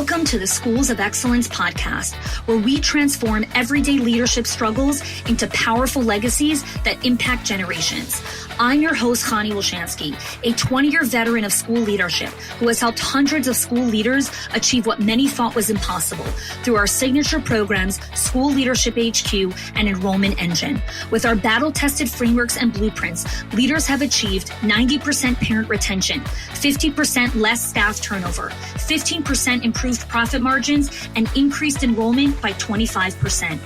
Welcome to the Schools of Excellence podcast, where we transform everyday leadership struggles into powerful legacies that impact generations. I'm your host, Chanie, a 20-year veteran of school leadership who has helped hundreds of school leaders achieve what many thought was impossible through our signature programs, School Leadership HQ and Enrollment Engine. With our battle-tested frameworks and blueprints, leaders have achieved 90% parent retention, 50% less staff turnover, 15% improved profit margins, and increased enrollment by 25%.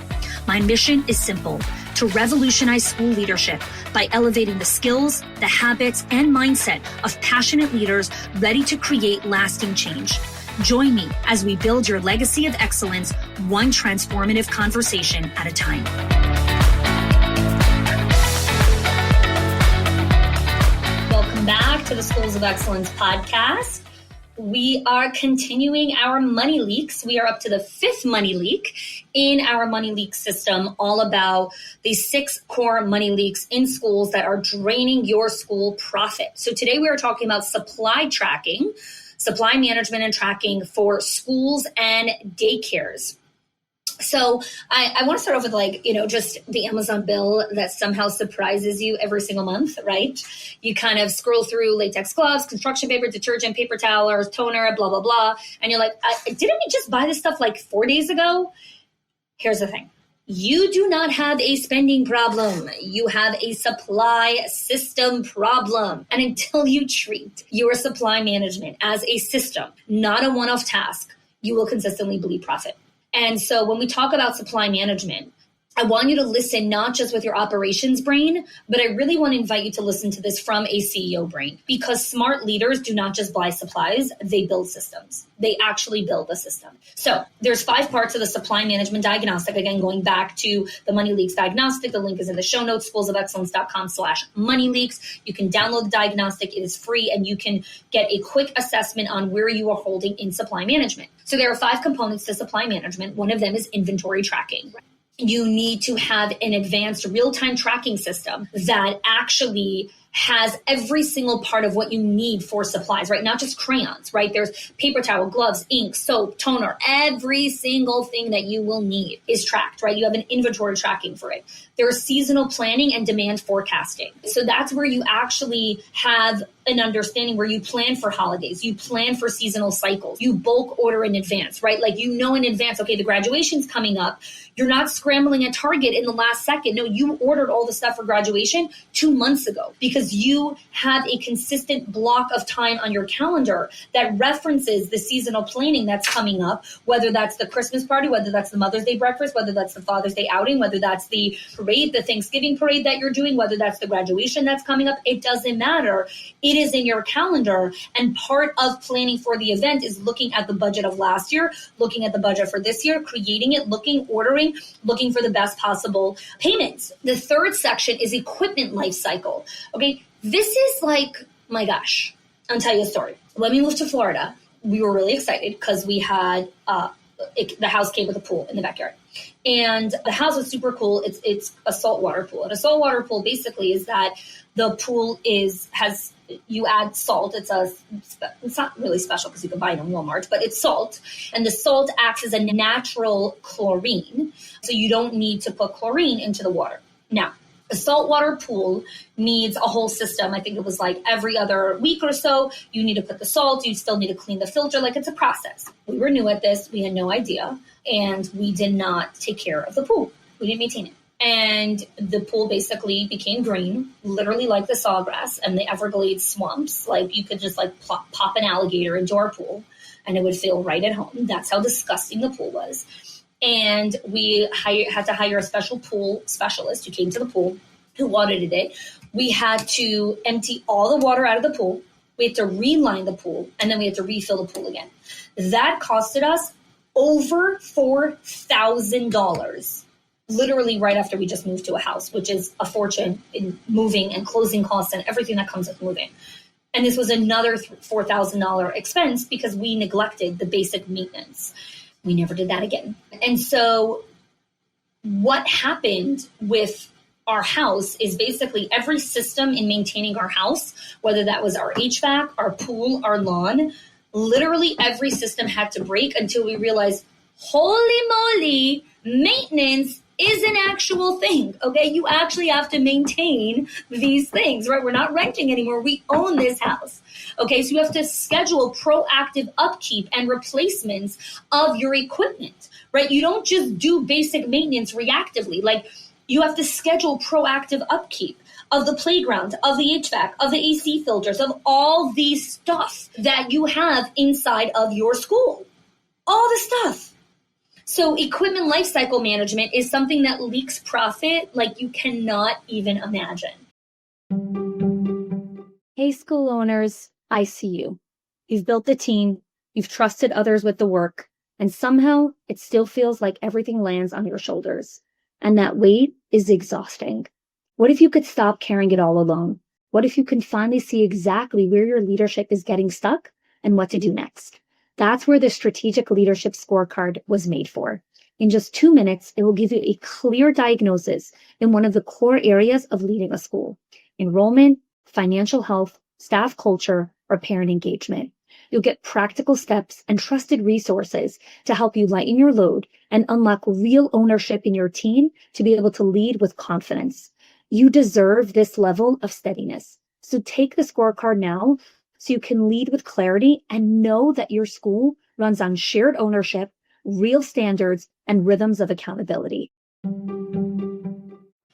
My mission is simple: to revolutionize school leadership by elevating the skills, the habits, and mindset of passionate leaders ready to create lasting change. Join me as we build your legacy of excellence, one transformative conversation at a time. Welcome back to the Schools of Excellence podcast. We are continuing our money leaks. We are up to the 5th money leak in our money leak system, all about the 6 core money leaks in schools that are draining your school profit. So today we are talking about supply tracking, supply management and tracking for schools and daycares. So I want to start off with just the Amazon bill that somehow surprises you every single month, right? You kind of scroll through latex gloves, construction paper, detergent, paper towel, or toner, blah, blah, blah. And you're like, didn't we just buy this stuff like 4 days ago? Here's the thing. You do not have a spending problem. You have a supply system problem. And until you treat your supply management as a system, not a one-off task, you will consistently bleed profit. And so when we talk about supply management, I want you to listen not just with your operations brain, but I really want to invite you to listen to this from a CEO brain, because smart leaders do not just buy supplies, they build systems. They actually build a system. So there's 5 parts of the supply management diagnostic. Again, going back to the Money Leaks diagnostic, the link is in the show notes, schoolsofexcellence.com/moneyleaks. You can download the diagnostic. It is free, and you can get a quick assessment on where you are holding in supply management. So there are 5 components to supply management. One of them is inventory tracking. You need to have an advanced real-time tracking system that actually has every single part of what you need for supplies, right? Not just crayons, right? There's paper towel, gloves, ink, soap, toner. Every single thing that you will need is tracked, right? You have an inventory tracking for it. There's seasonal planning and demand forecasting. So that's where you actually have an understanding, where you plan for holidays, you plan for seasonal cycles, you bulk order in advance, right? Like, you know in advance, okay, the graduation's coming up. You're not scrambling at Target in the last second. No, you ordered all the stuff for graduation 2 months ago, because you have a consistent block of time on your calendar that references the seasonal planning that's coming up, whether that's the Christmas party, whether that's the Mother's Day breakfast, whether that's the Father's Day outing, whether that's the parade, the Thanksgiving parade that you're doing, whether that's the graduation that's coming up. It doesn't matter. It is in your calendar. And part of planning for the event is looking at the budget of last year, looking at the budget for this year, creating it, ordering, looking for the best possible payments. The 3rd section is equipment life cycle. Okay, this is like, my gosh, I'll tell you a story. When we moved to Florida, we were really excited because we had the house came with a pool in the backyard. And the house was super cool. It's a saltwater pool. And a saltwater pool basically is that the pool has you add salt. It's not really special because you can buy it in Walmart, but it's salt. And the salt acts as a natural chlorine. So you don't need to put chlorine into the water. Now, a saltwater pool needs a whole system. I think it was like every other week or so, you need to put the salt. You still need to clean the filter. Like, it's a process. We were new at this. We had no idea. And we did not take care of the pool. We didn't maintain it. And the pool basically became green, literally like the sawgrass and the Everglades swamps. Like, you could just pop an alligator into our pool and it would feel right at home. That's how disgusting the pool was. And we had to hire a special pool specialist who came to the pool, who audited it. We had to empty all the water out of the pool. We had to reline the pool, and then we had to refill the pool again. That costed us over $4,000, literally right after we just moved to a house, which is a fortune in moving and closing costs and everything that comes with moving. And this was another $4,000 expense because we neglected the basic maintenance. We never did that again. And so what happened with our house is basically every system in maintaining our house, whether that was our HVAC, our pool, our lawn, Literally every system had to break until we realized, holy moly, maintenance is an actual thing, okay? You actually have to maintain these things, right? We're not renting anymore. We own this house, okay? So you have to schedule proactive upkeep and replacements of your equipment, right? You don't just do basic maintenance reactively. Like, you have to schedule proactive upkeep of the playground, of the HVAC, of the AC filters, of all the stuff that you have inside of your school. All the stuff. So equipment lifecycle management is something that leaks profit like you cannot even imagine. Hey, school owners, I see you. You've built the team, you've trusted others with the work, and somehow it still feels like everything lands on your shoulders. And that weight is exhausting. What if you could stop carrying it all alone? What if you can finally see exactly where your leadership is getting stuck and what to do next? That's where the strategic leadership scorecard was made for. In just 2 minutes, it will give you a clear diagnosis in one of the core areas of leading a school: enrollment, financial health, staff culture, or parent engagement. You'll get practical steps and trusted resources to help you lighten your load and unlock real ownership in your team to be able to lead with confidence. You deserve this level of steadiness. So take the scorecard now so you can lead with clarity and know that your school runs on shared ownership, real standards, and rhythms of accountability.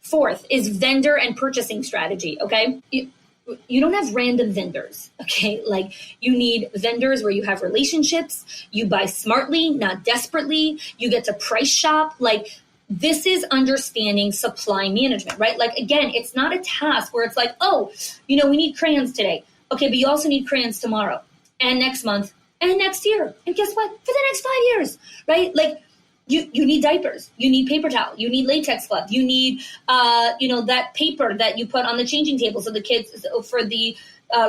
Fourth is vendor and purchasing strategy, okay? You don't have random vendors, okay? Like, you need vendors where you have relationships, you buy smartly, not desperately, you get to price shop. Like, this is understanding supply management, right? Like, again, it's not a task where it's like, oh, we need crayons today. Okay, but you also need crayons tomorrow and next month and next year. And guess what? For the next 5 years, right? Like, you need diapers, you need paper towel, you need latex glove, you need, that paper that you put on the changing table so the kids, for the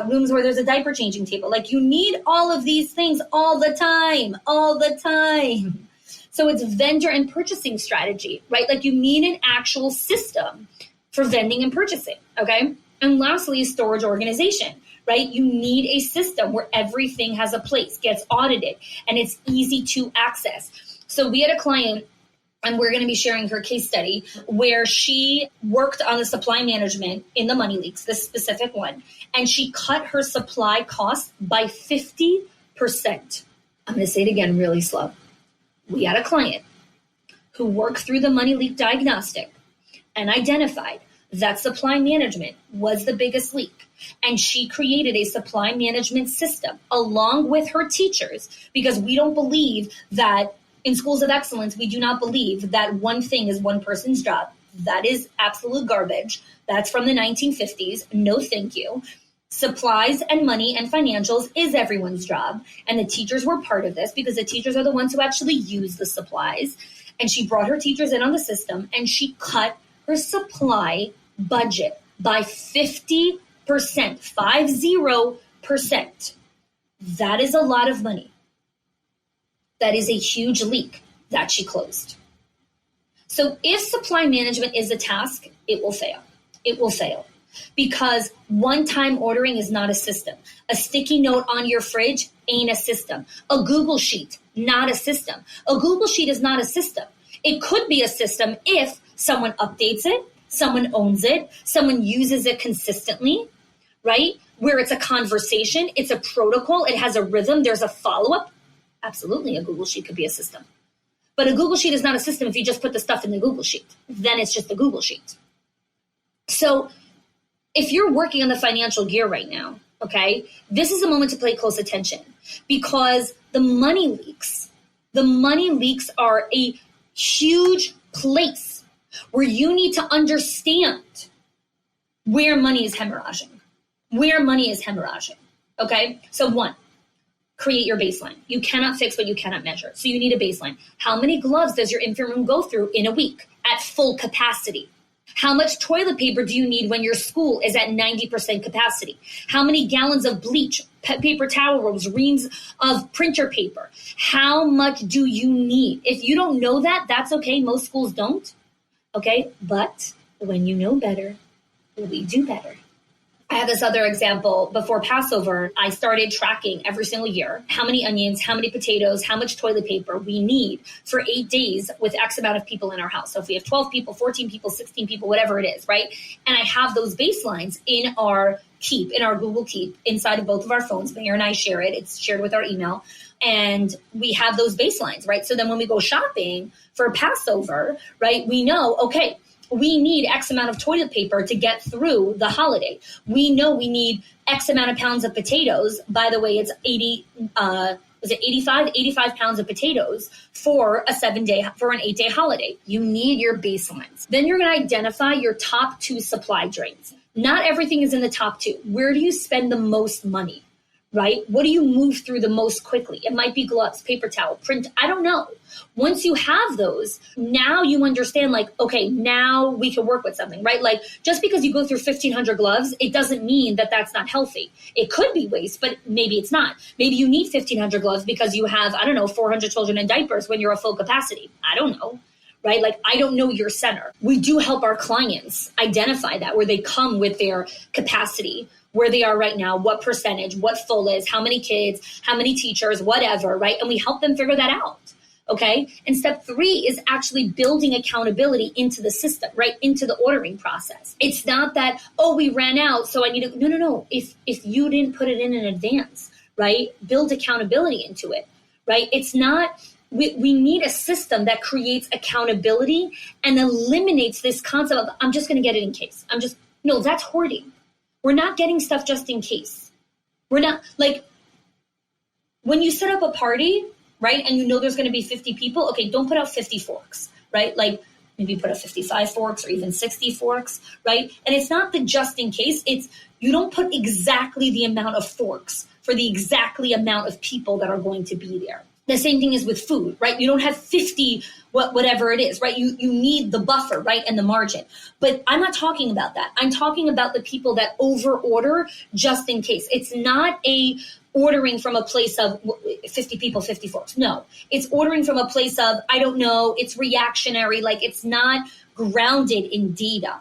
rooms where there's a diaper changing table. Like, you need all of these things all the time. So it's vendor and purchasing strategy, right? Like, you need an actual system for vending and purchasing, okay? And lastly is storage organization, right? You need a system where everything has a place, gets audited, and it's easy to access. So we had a client, and we're going to be sharing her case study, where she worked on the supply management in the money leaks, this specific one, and she cut her supply costs by 50%. I'm going to say it again really slow. We had a client who worked through the money leak diagnostic and identified that supply management was the biggest leak. And she created a supply management system along with her teachers, because we don't believe that in schools of excellence, we do not believe that one thing is one person's job. That is absolute garbage. That's from the 1950s. No, thank you. Supplies and money and financials is everyone's job. And the teachers were part of this because the teachers are the ones who actually use the supplies. And she brought her teachers in on the system, and she cut her supply budget by 50%, 50%. That is a lot of money. That is a huge leak that she closed. So if supply management is a task, it will fail. It will fail because one-time ordering is not a system. A sticky note on your fridge ain't a system. A Google Sheet, not a system. A Google Sheet is not a system. It could be a system if someone updates it, someone owns it, someone uses it consistently, right? Where it's a conversation, it's a protocol, it has a rhythm, there's a follow-up. Absolutely, a Google Sheet could be a system. But a Google Sheet is not a system if you just put the stuff in the Google Sheet. Then it's just a Google Sheet. So if you're working on the financial gear right now, okay, this is a moment to pay close attention, because the money leaks are a huge place where you need to understand where money is hemorrhaging. Okay, so one, create your baseline. You cannot fix what you cannot measure. So you need a baseline. How many gloves does your infant room go through in a week at full capacity? How much toilet paper do you need when your school is at 90% capacity? How many gallons of bleach, paper towel rolls, reams of printer paper? How much do you need? If you don't know that, that's okay. Most schools don't. Okay, but when you know better, we do better. I have this other example. Before Passover, I started tracking every single year how many onions, how many potatoes, how much toilet paper we need for 8 days with X amount of people in our house. So if we have 12 people, 14 people, 16 people, whatever it is, right? And I have those baselines in our Keep, in our Google Keep, inside of both of our phones. Mayor and I share it. It's shared with our email. And we have those baselines, right? So then when we go shopping for Passover, right, we know, okay, we need X amount of toilet paper to get through the holiday. We know we need X amount of pounds of potatoes. By the way, it's 85 pounds of potatoes for an 8-day holiday. You need your baselines. Then you're going to identify your top 2 supply drains. Not everything is in the top 2. Where do you spend the most money, right? What do you move through the most quickly? It might be gloves, paper towel, print. I don't know. Once you have those, now you understand, like, okay, now we can work with something, right? Like, just because you go through 1,500 gloves, it doesn't mean that that's not healthy. It could be waste, but maybe it's not. Maybe you need 1,500 gloves because you have, 400 children in diapers when you're at full capacity. I don't know. Right? Like, I don't know your center. We do help our clients identify that, where they come with their capacity, where they are right now, what percentage, what full is, how many kids, how many teachers, whatever, right? And we help them figure that out. Okay. And step 3 is actually building accountability into the system, right? Into the ordering process. It's not that, oh, we ran out, so I need to, no. If you didn't put it in advance, right? Build accountability into it, right? It's not, we need a system that creates accountability and eliminates this concept of, I'm just going to get it in case. No, that's hoarding. We're not getting stuff just in case. We're not, like, when you set up a party, right, and you know there's going to be 50 people, okay, don't put out 50 forks, right? Like, maybe put out 55 forks or even 60 forks, right? And it's not the just in case. It's, you don't put exactly the amount of forks for the exactly amount of people that are going to be there. The same thing is with food, right? You don't have 50, whatever it is, right? You need the buffer, right? And the margin. But I'm not talking about that. I'm talking about the people that over order just in case. It's not a ordering from a place of 50 people, 50 forks. No, it's ordering from a place of, I don't know, it's reactionary. Like, it's not grounded in data.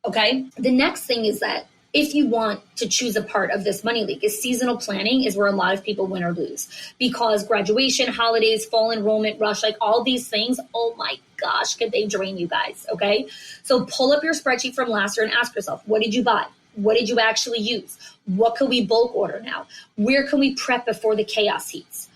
Okay. The next thing is that if you want to choose a part of this money leak, is seasonal planning is where a lot of people win or lose, because graduation, holidays, fall enrollment rush, like all these things, oh my gosh, could they drain you guys? Okay. So pull up your spreadsheet from last year and ask yourself, what did you buy? What did you actually use? What could we bulk order now? Where can we prep before the chaos hits?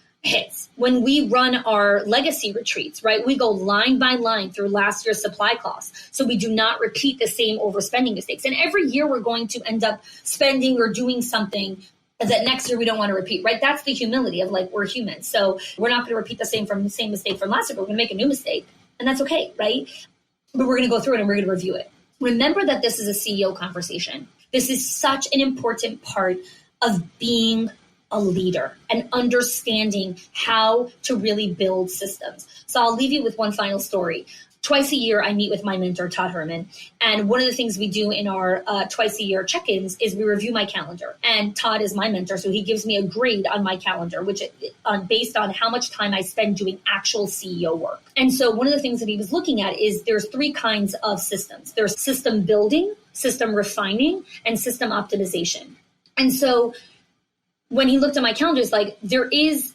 When we run our legacy retreats, right, we go line by line through last year's supply costs, so we do not repeat the same overspending mistakes. And every year we're going to end up spending or doing something that next year we don't want to repeat, right? That's the humility of, like, we're humans. So we're not going to repeat the same mistake from last year, but we're going to make a new mistake. And that's okay, right? But we're going to go through it and we're going to review it. Remember that this is a CEO conversation. This is such an important part of being a leader and understanding how to really build systems. So I'll leave you with one final story. Twice a year, I meet with my mentor, Todd Herman. And one of the things we do in our twice a year check-ins is we review my calendar. And Todd is my mentor, so he gives me a grade on my calendar, which based on how much time I spend doing actual CEO work. And so one of the things that he was looking at is there's 3 kinds of systems. There's system building, system refining, and system optimization. And so when he looked at my calendar, it's like, there is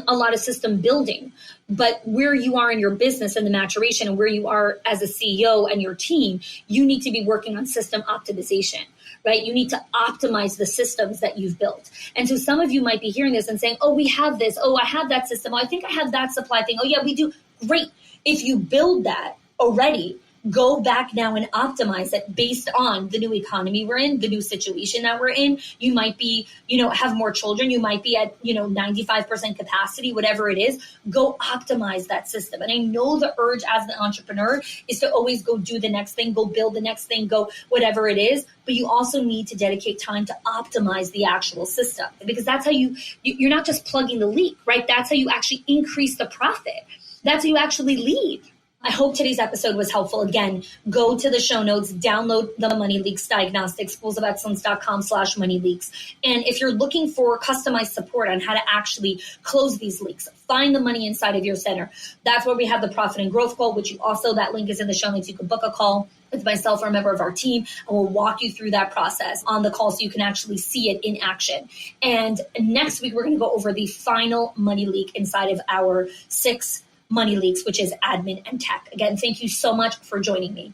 a lot of system building, but where you are in your business and the maturation and where you are as a CEO and your team, you need to be working on system optimization, right? You need to optimize the systems that you've built. And so some of you might be hearing this and saying, oh, we have this. Oh, I have that system. Oh, I think I have that supply thing. Oh, yeah, we do. Great. If you build that already, go back now and optimize it based on the new economy we're in, the new situation that we're in. You might be, have more children. You might be at, 95% capacity, whatever it is. Go optimize that system. And I know the urge as the entrepreneur is to always go do the next thing, go build the next thing, go whatever it is. But you also need to dedicate time to optimize the actual system, because that's how you're not just plugging the leak, right? That's how you actually increase the profit. That's how you actually lead. I hope today's episode was helpful. Again, go to the show notes, download the Money Leaks Diagnostics, schoolsofexcellence.com/moneyleaks. And if you're looking for customized support on how to actually close these leaks, find the money inside of your center. That's where we have the Profit and Growth Call, which that link is in the show notes. You can book a call. with myself or a member of our team, and we'll walk you through that process on the call so you can actually see it in action. And next week, we're going to go over the final money leak inside of our 6 money leaks, which is admin and tech. Again, thank you so much for joining me.